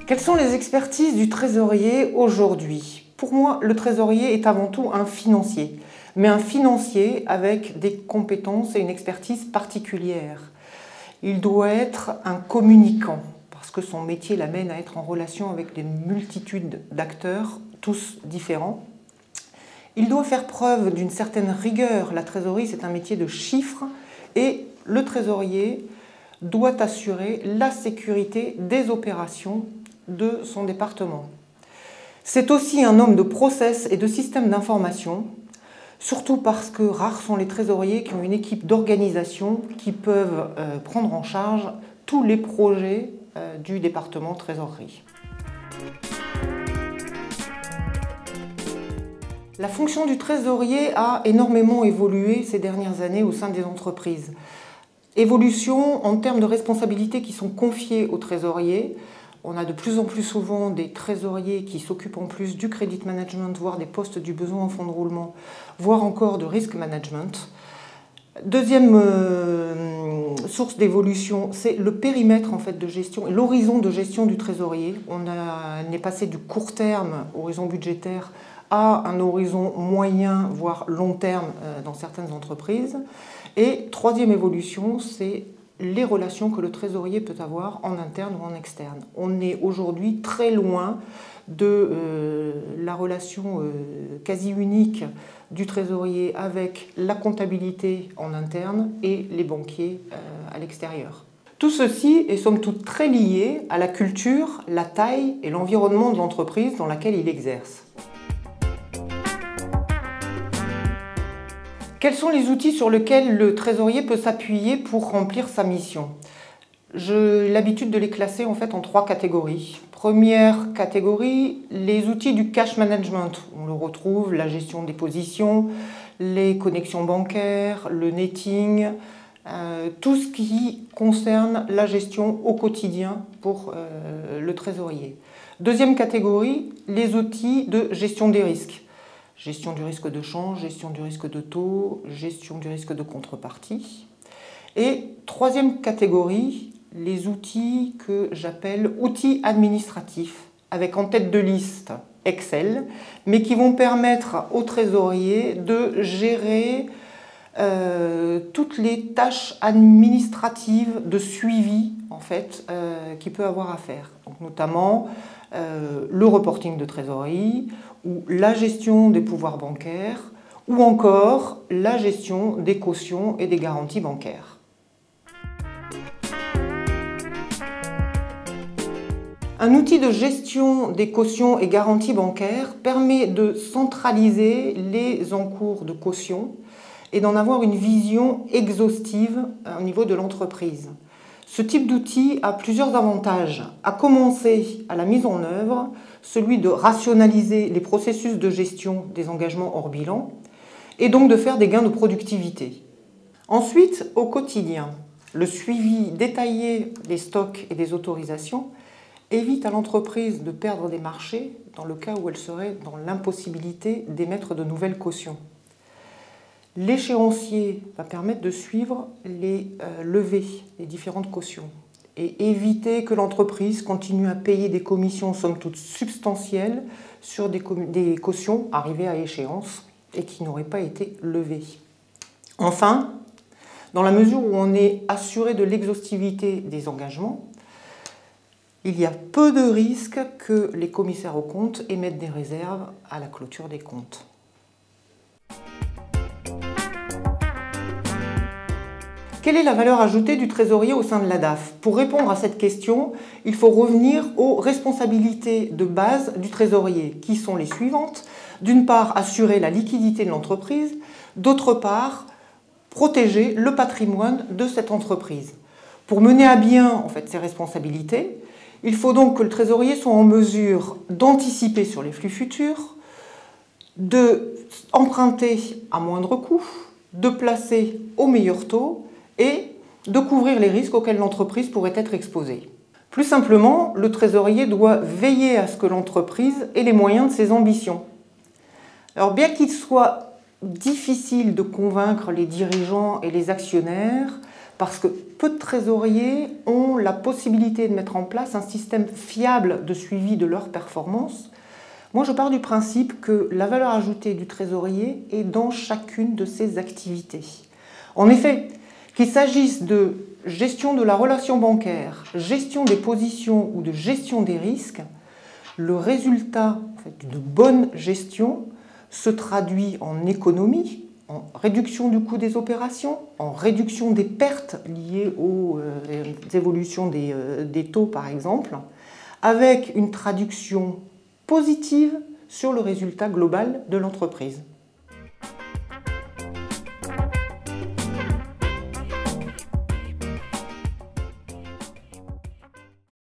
Quelles sont les expertises du trésorier aujourd'hui? Pour moi, le trésorier est avant tout un financier, mais un financier avec des compétences et une expertise particulière. Il doit être un communicant, parce que son métier l'amène à être en relation avec des multitudes d'acteurs, tous différents. Il doit faire preuve d'une certaine rigueur. La trésorerie, c'est un métier de chiffres, et le trésorier doit assurer la sécurité des opérations de son département. C'est aussi un homme de process et de système d'information, surtout parce que rares sont les trésoriers qui ont une équipe d'organisation qui peuvent prendre en charge tous les projets du département trésorerie. La fonction du trésorier a énormément évolué ces dernières années au sein des entreprises. Évolution en termes de responsabilités qui sont confiées aux trésoriers. On a de plus en plus souvent des trésoriers qui s'occupent en plus du credit management, voire des postes du besoin en fonds de roulement, voire encore de risk management. Deuxième source d'évolution, c'est le périmètre en fait, de gestion et l'horizon de gestion du trésorier. On est passé du court terme, horizon budgétaire, à un horizon moyen, voire long terme dans certaines entreprises. Et troisième évolution, c'est les relations que le trésorier peut avoir en interne ou en externe. On est aujourd'hui très loin de la relation quasi unique du trésorier avec la comptabilité en interne et les banquiers à l'extérieur. Tout ceci est somme toute très lié à la culture, la taille et l'environnement de l'entreprise dans laquelle il exerce. Quels sont les outils sur lesquels le trésorier peut s'appuyer pour remplir sa mission? J'ai l'habitude de les classer en fait en 3 catégories. Première catégorie, les outils du cash management. On le retrouve, la gestion des positions, les connexions bancaires, le netting, tout ce qui concerne la gestion au quotidien pour le trésorier. Deuxième catégorie, les outils de gestion des risques. Gestion du risque de change, gestion du risque de taux, gestion du risque de contrepartie. Et troisième catégorie, les outils que j'appelle outils administratifs, avec en tête de liste Excel, mais qui vont permettre au trésorier de gérer toutes les tâches administratives de suivi en fait, qu'il peut avoir à faire. Donc, notamment le reporting de trésorerie, ou la gestion des pouvoirs bancaires, ou encore la gestion des cautions et des garanties bancaires. Un outil de gestion des cautions et garanties bancaires permet de centraliser les encours de caution et d'en avoir une vision exhaustive au niveau de l'entreprise. Ce type d'outil a plusieurs avantages, à commencer à la mise en œuvre, celui de rationaliser les processus de gestion des engagements hors bilan et donc de faire des gains de productivité. Ensuite, au quotidien, le suivi détaillé des stocks et des autorisations évite à l'entreprise de perdre des marchés dans le cas où elle serait dans l'impossibilité d'émettre de nouvelles cautions. L'échéancier va permettre de suivre les levées, les différentes cautions, et éviter que l'entreprise continue à payer des commissions somme toute substantielles sur des cautions arrivées à échéance et qui n'auraient pas été levées. Enfin, dans la mesure où on est assuré de l'exhaustivité des engagements, il y a peu de risques que les commissaires aux comptes émettent des réserves à la clôture des comptes. Quelle est la valeur ajoutée du trésorier au sein de l'ADAF? Pour répondre à cette question, il faut revenir aux responsabilités de base du trésorier, qui sont les suivantes. D'une part, assurer la liquidité de l'entreprise. D'autre part, protéger le patrimoine de cette entreprise. Pour mener à bien en fait, ces responsabilités, il faut donc que le trésorier soit en mesure d'anticiper sur les flux futurs, d'emprunter à moindre coût, de placer au meilleur taux, et de couvrir les risques auxquels l'entreprise pourrait être exposée. Plus simplement, le trésorier doit veiller à ce que l'entreprise ait les moyens de ses ambitions. Alors bien qu'il soit difficile de convaincre les dirigeants et les actionnaires parce que peu de trésoriers ont la possibilité de mettre en place un système fiable de suivi de leur performance. Moi, je pars du principe que la valeur ajoutée du trésorier est dans chacune de ses activités. En effet, qu'il s'agisse de gestion de la relation bancaire, gestion des positions ou de gestion des risques, le résultat d'une bonne gestion se traduit en économie, en réduction du coût des opérations, en réduction des pertes liées aux évolutions des taux par exemple, avec une traduction positive sur le résultat global de l'entreprise.